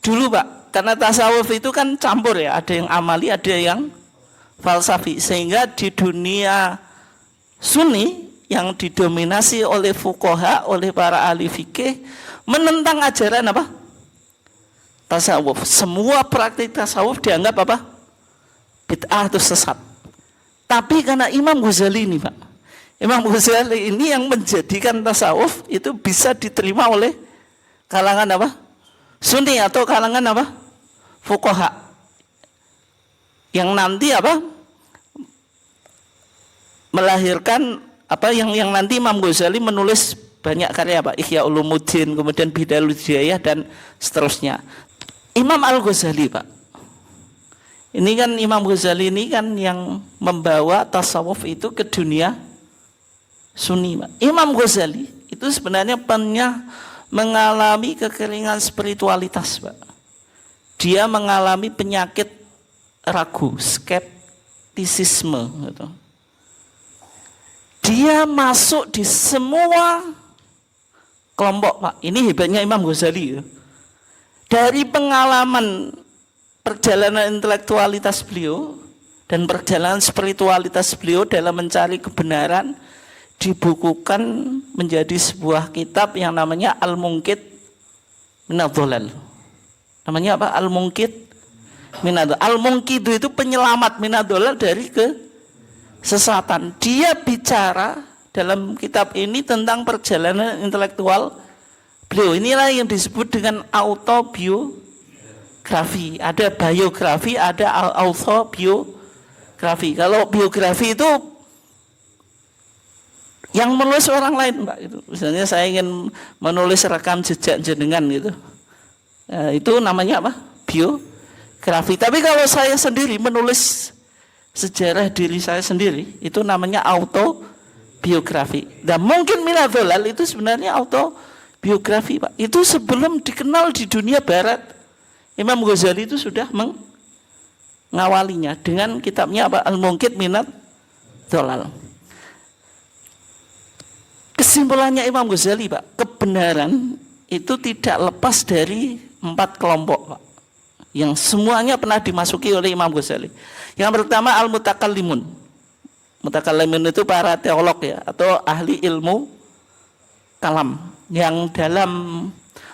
dulu Pak, karena tasawuf itu kan campur ya, ada yang amali, ada yang falsafi, sehingga di dunia Sunni yang didominasi oleh fuqaha, oleh para ahli fikih, menentang ajaran apa? Tasawuf. Semua praktik tasawuf dianggap apa? Bid'ah atau sesat. Tapi karena Imam Ghazali ini Pak, Imam Ghazali ini yang menjadikan tasawuf itu bisa diterima oleh kalangan apa? Sunni atau kalangan apa? Fuqaha. Yang nanti apa? Melahirkan apa yang nanti Imam Ghazali menulis banyak karya apa? Ihya Ulumuddin, kemudian Bidayahul Hidayah dan seterusnya. Imam Al-Ghazali Pak. Ini kan Imam Ghazali ini kan yang membawa tasawuf itu ke dunia Sunni Pak. Imam Ghazali itu sebenarnya pernah mengalami kekeringan spiritualitas Pak. Dia mengalami penyakit ragu, skeptisisme gitu. Dia masuk di semua kelompok Pak. Ini hebatnya Imam Ghazali. Dari pengalaman perjalanan intelektualitas beliau dan perjalanan spiritualitas beliau dalam mencari kebenaran, dibukukan menjadi sebuah kitab yang namanya Al-Munqidh Minadh-Dhalal. Namanya apa? Al-Munqidh Minadh-Dhalal. Al-Munqidh itu penyelamat Minadh-Dhalal dari kesesatan. Dia bicara dalam kitab ini tentang perjalanan intelektual beliau. Inilah yang disebut dengan autobiografi. Ada biografi, ada autobiografi. Kalau biografi itu yang menulis orang lain Pak, itu misalnya saya ingin menulis rekam jejak jenengan gitu, itu namanya apa? Biografi. Tapi kalau saya sendiri menulis sejarah diri saya sendiri, itu namanya autobiografi. Dan mungkin Minadh-Dhalal itu sebenarnya autobiografi Pak. Itu sebelum dikenal di dunia barat, Imam Ghazali itu sudah mengawalinya dengan kitabnya apa? Al-Munqidh Minadh-Dhalal. Kesimpulannya Imam Ghazali Pak, kebenaran itu tidak lepas dari 4 kelompok Pak, yang semuanya pernah dimasuki oleh Imam Ghazali. Yang pertama al-mutakallimun. Mutakallimun itu para teolog ya, atau ahli ilmu kalam, yang dalam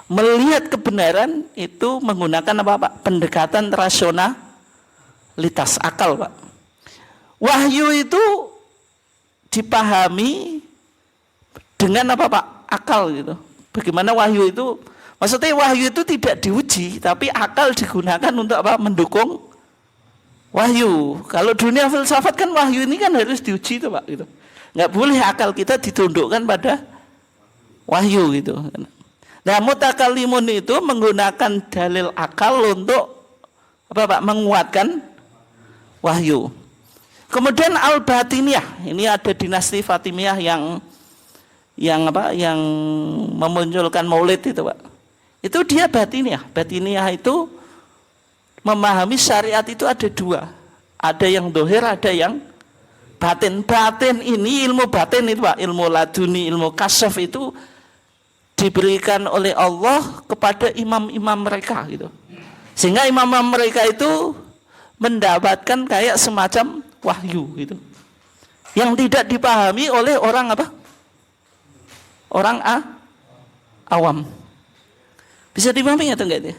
melihat kebenaran itu menggunakan apa Pak? Pendekatan rasionalitas, akal Pak. Wahyu itu dipahami dengan apa Pak? Akal gitu. Bagaimana wahyu itu? Maksudnya wahyu itu tidak diuji, tapi akal digunakan untuk apa? Mendukung wahyu. Kalau dunia filsafat kan wahyu ini kan harus diuji itu Pak gitu. Nggak boleh akal kita ditundukkan pada wahyu gitu. Nah, mutakallimun itu menggunakan dalil akal untuk apa Pak? Menguatkan wahyu. Kemudian al-batiniyah, ini ada dinasti Fatimiyah yang apa? Yang memunculkan Maulid itu Pak. Itu dia batiniyah. Batiniyah itu memahami syariat itu ada 2. Ada yang dohir, ada yang batin. Batin ini ilmu batin itu Pak, ilmu laduni, ilmu kasyaf itu diberikan oleh Allah kepada imam-imam mereka gitu. Sehingga imam-imam mereka itu mendapatkan kayak semacam wahyu gitu. Yang tidak dipahami oleh orang apa? Orang awam. Bisa dipahami atau enggak itu?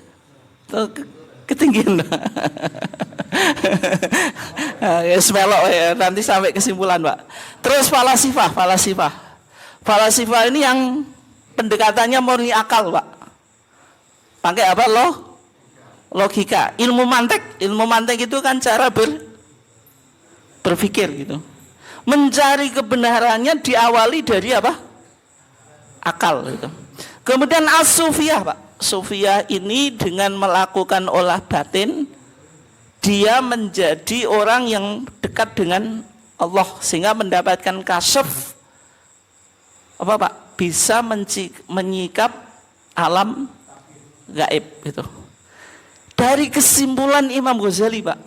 Ketinggian. Ya, semelok ya, nanti sampai kesimpulan Pak. Terus falasifah. Falasifah ini yang pendekatannya murni akal Pak. Pakai apa? Logika. Ilmu mantek itu kan cara berpikir gitu. Mencari kebenarannya diawali dari apa? Akal gitu. Kemudian as-sufiyah Pak. Sufiyah ini dengan melakukan olah batin, dia menjadi orang yang dekat dengan Allah sehingga mendapatkan kasyaf apa Pak? Bisa menyikap alam gaib gitu. Dari kesimpulan Imam Ghazali Pak,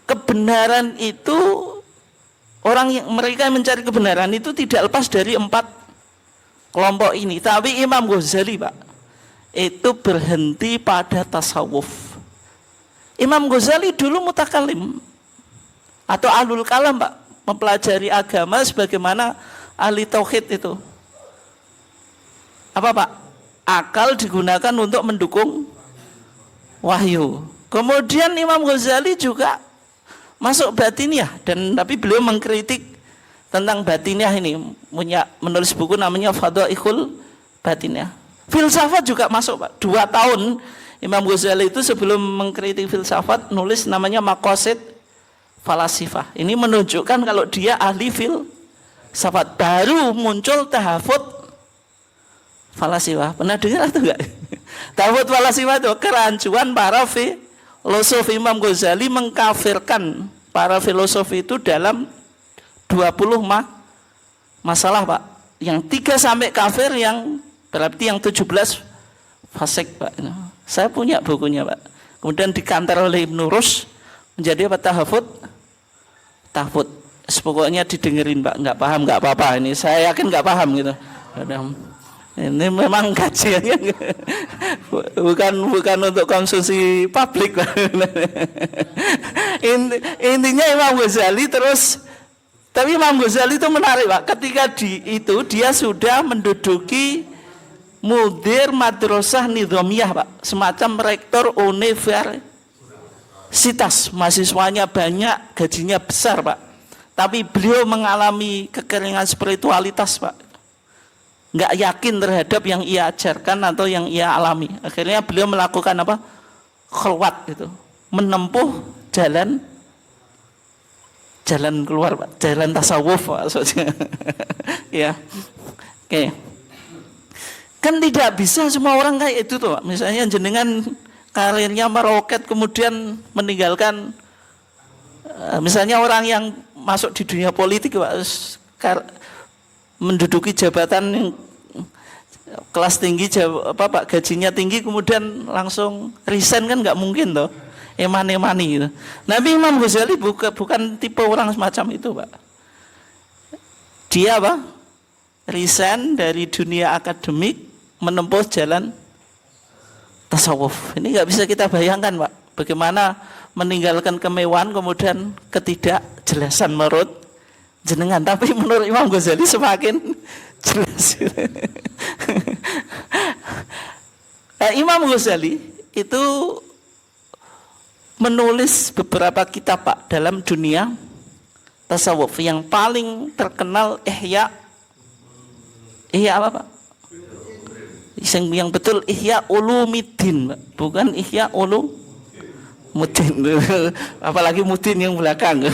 kebenaran itu mereka yang mencari kebenaran itu tidak lepas dari 4 kelompok ini. Tapi Imam Ghazali Pak, itu berhenti pada tasawuf. Imam Ghazali dulu mutakalim atau ahlul kalam Pak, mempelajari agama sebagaimana ahli tauhid itu. Apa Pak? Akal digunakan untuk mendukung wahyu. Kemudian Imam Ghazali juga masuk batiniah, dan tapi beliau mengkritik tentang batiniah ini, menulis buku namanya Fadhailul Batiniah. Filsafat juga masuk Pak. 2 tahun Imam Ghazali itu sebelum mengkritik filsafat nulis namanya Maqasid Falasifah. Ini menunjukkan kalau dia ahli filsafat. Baru muncul tahafut falasifah. Pernah dengar atau enggak? Tahafut falasifah itu kerancuan para filosof. Imam Ghazali mengkafirkan para filosof itu dalam 20 masalah Pak. Yang 3 sampai kafir, yang berarti yang 17 fasik Pak. Saya punya bukunya Pak. Kemudian dikantar oleh Ibnu Rushd menjadi apa? Tahafut. Pokoknya didengerin Pak. Nggak paham nggak apa-apa. Ini saya yakin nggak paham gitu. Ini memang kajiannya bukan untuk konsumsi publik Pak. Intinya Imam Ghazali terus. Tapi Imam Ghazali itu menarik Pak. Ketika itu dia sudah menduduki mudir madrasah nidhamiyah Pak, semacam rektor universitas, mahasiswanya banyak, gajinya besar Pak. Tapi beliau mengalami kekeringan spiritualitas Pak, nggak yakin terhadap yang ia ajarkan atau yang ia alami. Akhirnya beliau melakukan apa? Khalwat itu, menempuh jalan keluar Pak, jalan tasawuf maksudnya. Ya, oke. Kan tidak bisa semua orang kayak itu tuh Pak. Misalnya jenengan karirnya meroket kemudian meninggalkan, misalnya orang yang masuk di dunia politik Pak, menduduki jabatan yang kelas tinggi, Pak, gajinya tinggi, kemudian langsung resign, kan nggak mungkin toh, emani gitu. Nabi Imam Ghazali bukan tipe orang semacam itu Pak. Dia apa? Resign dari dunia akademik, menempuh jalan tasawuf. Ini nggak bisa kita bayangkan Pak, bagaimana meninggalkan kemewahan kemudian ketidakjelasan menurut jenengan. Tapi menurut Imam Ghazali semakin jelas. Imam Ghazali itu menulis beberapa kitab Pak dalam dunia tasawuf. Yang paling terkenal Ihya apa Pak? Yang betul Ihya Ulumuddin, bukan Ihya Ulumuddin. Apalagi Muddin yang belakang.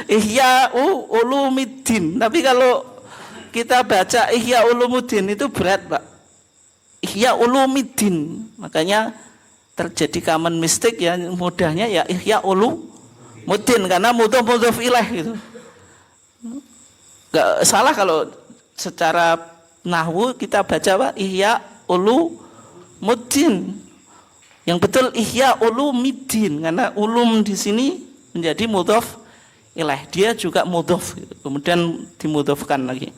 Ihya Ulumuddin. Tapi kalau kita baca Ihya Ulumuddin itu berat Pak. Ihya Ulumuddin. Makanya terjadi common mistake ya, mudahnya ya Ihya Ulumuddin karena mudhof ilaih gitu. Enggak salah kalau secara nahwu kita baca Pak, Ihya Ulumuddin. Yang betul Ihya Ulumuddin karena ulum di sini menjadi mudhof ilaih. Dia juga mudhof gitu. Kemudian dimudhofkan lagi.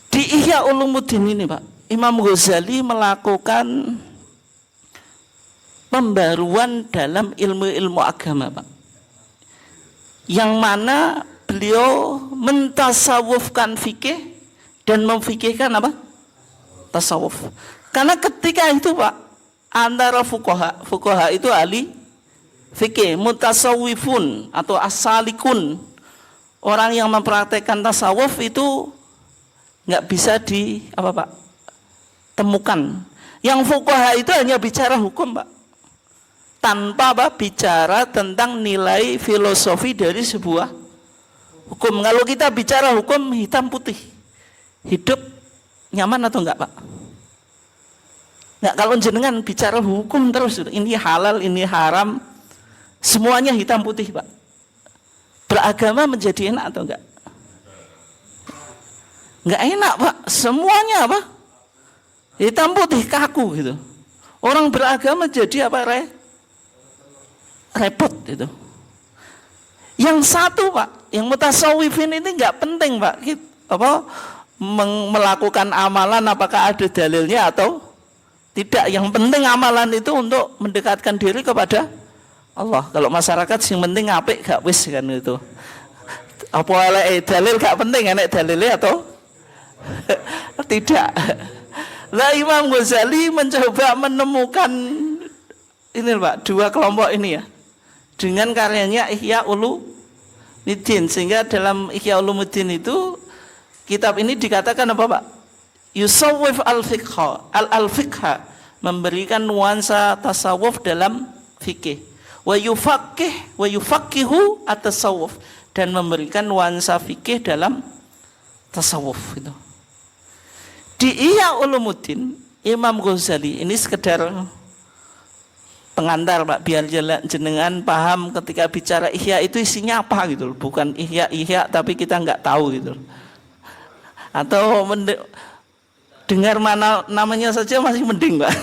Di Ihya Ulumuddin ini Pak, Imam Ghazali melakukan pembaruan dalam ilmu-ilmu agama Pak. Yang mana beliau mentasawufkan fikih dan memfikihkan apa? Tasawuf. Karena ketika itu Pak, antara fuqaha itu ahli fikih, mutasawwifun atau asalikun, orang yang mempraktekkan tasawuf itu nggak bisa temukan. Yang fuqaha itu hanya bicara hukum Pak, tanpa bicara tentang nilai filosofi dari sebuah hukum. Kalau kita bicara hukum hitam putih, hidup nyaman atau enggak Pak? Enggak. Kalau jenengan bicara hukum terus, ini halal, ini haram, semuanya hitam putih Pak, beragama menjadi enak atau enggak? Enggak enak Pak, semuanya apa? Hitam putih, kaku gitu. Orang beragama jadi apa? Repot itu. Yang satu Pak, yang mutasawwifin ini nggak penting Pak, melakukan amalan apakah ada dalilnya atau tidak. Yang penting amalan itu untuk mendekatkan diri kepada Allah. Kalau masyarakat sing penting apik gak wis kan itu. Apa dalil gak penting enek dalilnya atau tidak. Lah Imam Ghazali mencoba menemukan ini Pak, dua kelompok ini ya. Dengan karyanya Ihya Ulumuddin, sehingga dalam Ihya Ulumuddin itu kitab ini dikatakan apa Pak? Yusawwif al-fiqha, memberikan nuansa tasawuf dalam fikih. Wa yufaqihu at-tasawuf, dan memberikan nuansa fikih dalam tasawuf itu. Di Ihya Ulumuddin Imam Ghazali ini sekedar pengantar Pak, biar jenengan paham ketika bicara ihya itu isinya apa gitu loh. Bukan ihya tapi kita nggak tahu gitu loh. Atau dengar mana namanya saja masih mending Pak.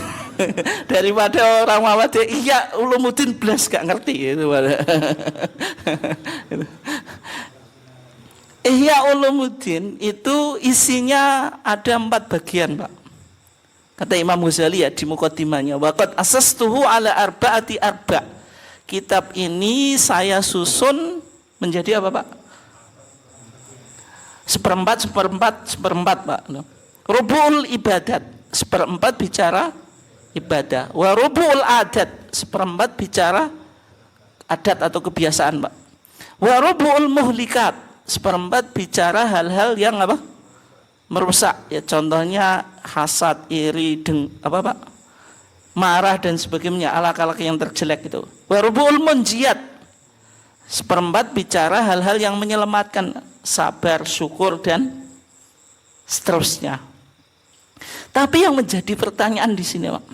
Daripada orang awam Ihya Ulumuddin blas gak ngerti gitu Pak. Ihya Ulumuddin itu isinya ada 4 bagian Pak. Kata Imam Ghazali ya di muqaddimahnya, waqad asastuhu ala arba'ati arba'. Kitab ini saya susun menjadi apa Pak? Seperempat Pak. Rubu'ul ibadat, seperempat bicara ibadah. Wa rubu'ul adat, seperempat bicara adat atau kebiasaan Pak. Wa rubu'ul muhlikat, seperempat bicara hal-hal yang apa? Merusak ya, contohnya hasad, iri, marah dan sebagainya, alak-alak yang terjelek itu. Warubul munjiyat, seperempat bicara hal-hal yang menyelamatkan, sabar, syukur dan seterusnya. Tapi yang menjadi pertanyaan di sini Pak,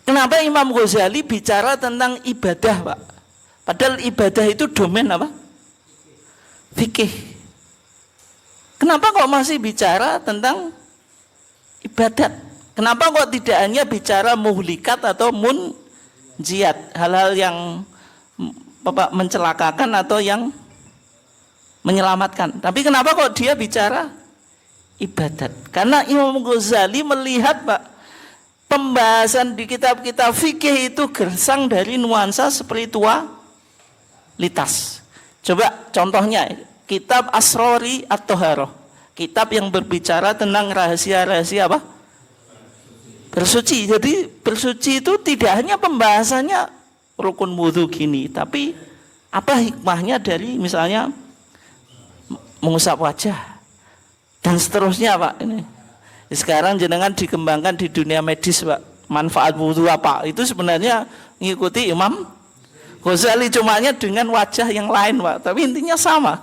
kenapa Imam Ghazali bicara tentang ibadah Pak? Padahal ibadah itu domain apa? Fikih. Kenapa kok masih bicara tentang ibadat? Kenapa kok tidak hanya bicara muhlikat atau munjiat, hal-hal yang mencelakakan atau yang menyelamatkan? Tapi kenapa kok dia bicara ibadat? Karena Imam Ghazali melihat Pak, pembahasan di kitab-kitab fikih itu gersang dari nuansa spiritualitas. Coba contohnya kitab Asrori At-Toharoh, kitab yang berbicara tentang rahasia-rahasia apa? Bersuci. Jadi bersuci itu tidak hanya pembahasannya rukun wudhu gini, tapi apa hikmahnya dari misalnya mengusap wajah dan seterusnya Pak. Ini sekarang jenengan dikembangkan di dunia medis Pak, manfaat wudhu apa? Itu sebenarnya mengikuti Imam Ghazali, cumanya dengan wajah yang lain Pak, tapi intinya sama.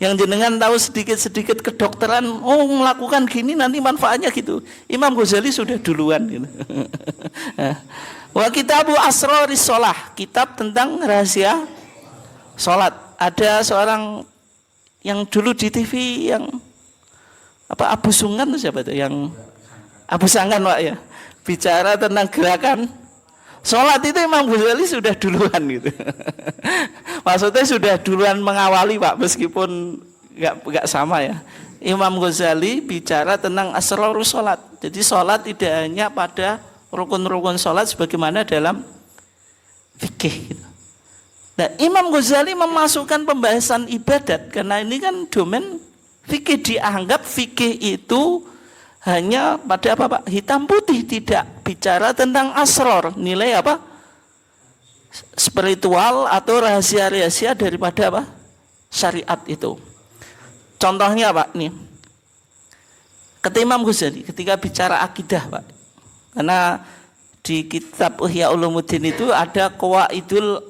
Yang jenengan tahu sedikit-sedikit kedokteran, oh melakukan gini nanti manfaatnya gitu. Imam Ghazali sudah duluan gitu. Wa kitabu asroris sholah, kitab tentang rahasia sholat. Ada seorang yang dulu di TV yang apa, Abu Sungkan itu siapa itu? Yang Abu Sangkan Pak ya, bicara tentang gerakan sholat itu Imam Ghazali sudah duluan gitu. Maksudnya sudah duluan mengawali Pak, meskipun nggak sama ya. Imam Ghazali bicara tentang asrarus sholat. Jadi sholat tidak hanya pada rukun-rukun sholat sebagaimana dalam fikih gitu. Nah, Imam Ghazali memasukkan pembahasan ibadat karena ini kan domain fikih. Dianggap fikih itu hanya pada apa Pak? Hitam putih, tidak bicara tentang asror, nilai apa? Spiritual atau rahasia-rahasia daripada apa? Syariat itu. Contohnya Pak nih, kata Imam Ghazali ketika bicara akidah Pak, karena di kitab Ihya Ulumuddin itu ada qawaidul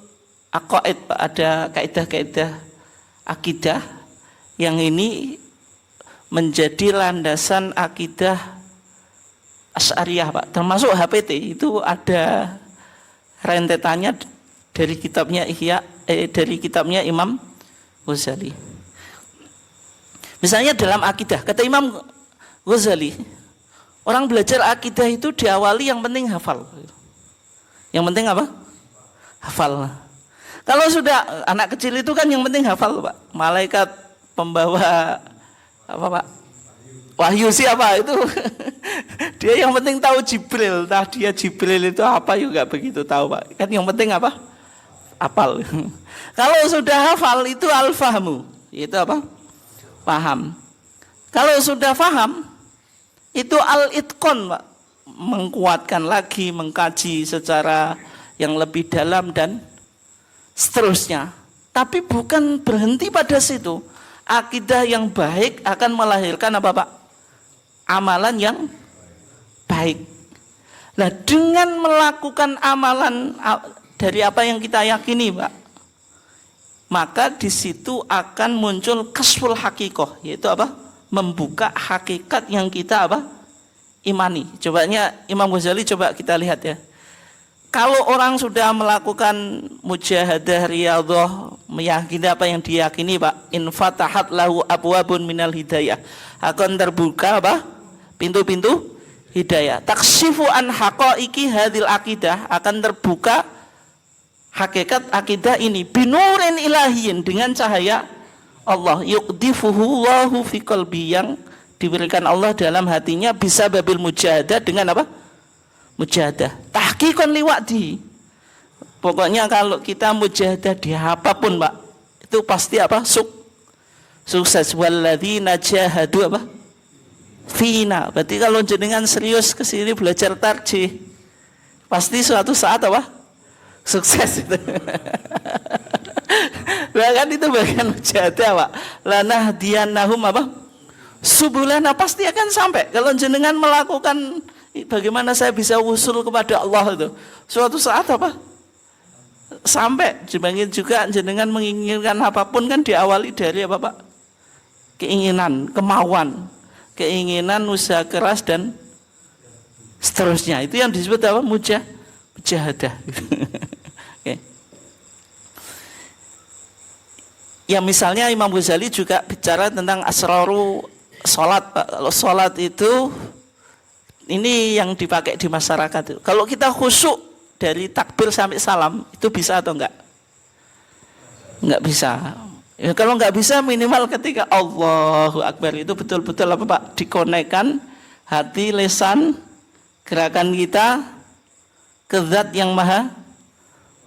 aqaid Pak, ada kaidah-kaidah akidah yang ini menjadi landasan akidah Asy'ariyah Pak, termasuk HPT itu ada rentetannya dari kitabnya dari kitabnya Imam Ghazali. Misalnya dalam akidah, kata Imam Ghazali, orang belajar akidah itu diawali yang penting hafal. Yang penting apa? Hafal. Kalau sudah anak kecil itu kan yang penting hafal Pak. Malaikat pembawa apa Pak? Wahyu siapa itu? Dia yang penting tahu Jibril. Nah, dia Jibril itu apa juga begitu tahu, Pak. Kan yang penting apa? Hafal. Kalau sudah hafal itu al-fahmu. Itu apa? Paham. Kalau sudah paham itu al-itqon, Pak. Mengkuatkan lagi, mengkaji secara yang lebih dalam dan seterusnya. Tapi bukan berhenti pada situ. Akidah yang baik akan melahirkan apa, Pak? Amalan yang baik. Nah, dengan melakukan amalan dari apa yang kita yakini, Pak, maka di situ akan muncul kasful hakikoh, yaitu apa? Membuka hakikat yang kita apa? Imani. Cobanya Imam Ghazali coba kita lihat ya. Kalau orang sudah melakukan mujahadah riyadhah, meyakini apa yang diyakini, Pak, in fatahat lahu abwabun minal hidayah, akan terbuka apa? Pintu-pintu hidayah. Takshifu an haqaiqi hadil akidah, akan terbuka hakikat akidah ini binurin ilahiyin, dengan cahaya Allah, yuqdifuhu Allahu fi qalbi, yang diberikan Allah dalam hatinya, bisa babil mujahadah, dengan apa? Mujahadah tahqiqan liwa'di. Pokoknya kalau kita mujahadah di apapun, Pak, itu pasti apa? Sukses. Walladzina jahadu apa? Fina. Berarti kalau jenengan serius ke sini belajar tarjih, pasti suatu saat apa? Sukses itu. Nah, kan itu bagian mujahadah, Pak. Lanahdiyannahum apa? Subulana, pasti akan sampai. Kalau jenengan melakukan bagaimana saya bisa usul kepada Allah itu, suatu saat apa? Sampai. Dibanding juga jenengan menginginkan apapun kan diawali dari apa, Pak? Keinginan, kemauan, keinginan, usaha keras dan seterusnya. Itu yang disebut apa? Mujahadah. Okay. Ya misalnya Imam Ghazali juga bicara tentang asraru sholat, Pak. Kalau sholat itu ini yang dipakai di masyarakat itu. Kalau kita khusyuk dari takbir sampai salam, itu bisa atau enggak? Enggak bisa. Ya, kalau enggak bisa, minimal ketika Allahu Akbar itu betul-betul apa, Pak? Dikonekkan hati, lisan, gerakan kita ke zat yang maha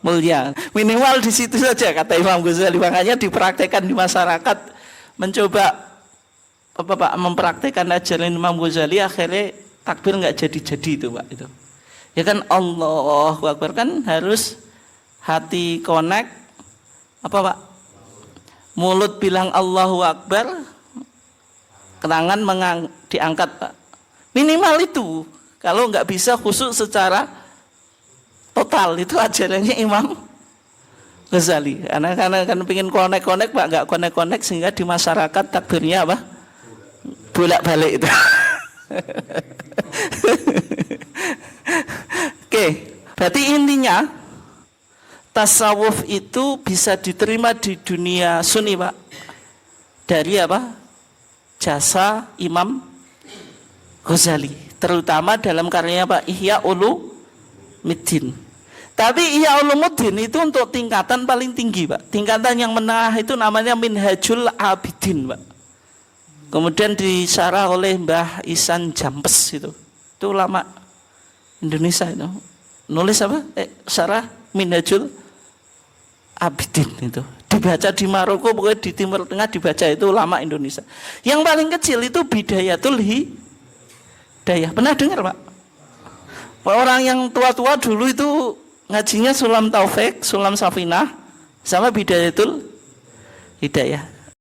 mulia. Minimal di situ saja kata Imam Ghazali. Makanya dipraktekkan di masyarakat, mencoba apa, Pak, mempraktekkan ajaran Imam Ghazali, akhirnya takbir nggak jadi-jadi itu, Pak, itu. Ya kan Allahu Akbar kan harus hati connect, apa, Pak? Mulut bilang Allahu Akbar, tangan diangkat, Pak. Minimal itu. Kalau nggak bisa khusyuk secara total, itu ajarannya Imam Ghazali. Karena kan pengen connect, Pak, nggak connect sehingga di masyarakat takbirnya apa? Bolak-balik itu. Oke, berarti intinya tasawuf itu bisa diterima di dunia sunni, Pak, dari apa? Jasa Imam Ghazali, terutama dalam karyanya, Pak, Ihya Ulumuddin. Tapi Ihya Ulumuddin itu untuk tingkatan paling tinggi, Pak. Tingkatan yang menengah itu namanya Minhajul Abidin, Pak. Kemudian disyarah oleh Mbah Ihsan Jampes itu ulama Indonesia itu. Nulis apa? Syarah Minhajul Abidin itu. Dibaca di Maroko, pokoknya di Timur Tengah dibaca, itu ulama Indonesia. Yang paling kecil itu Bidayatul Hidayah. Pernah dengar, Pak? Orang yang tua-tua dulu itu ngajinya Sulam Taufik, Sulam Safinah, sama Bidayatul Hidayah.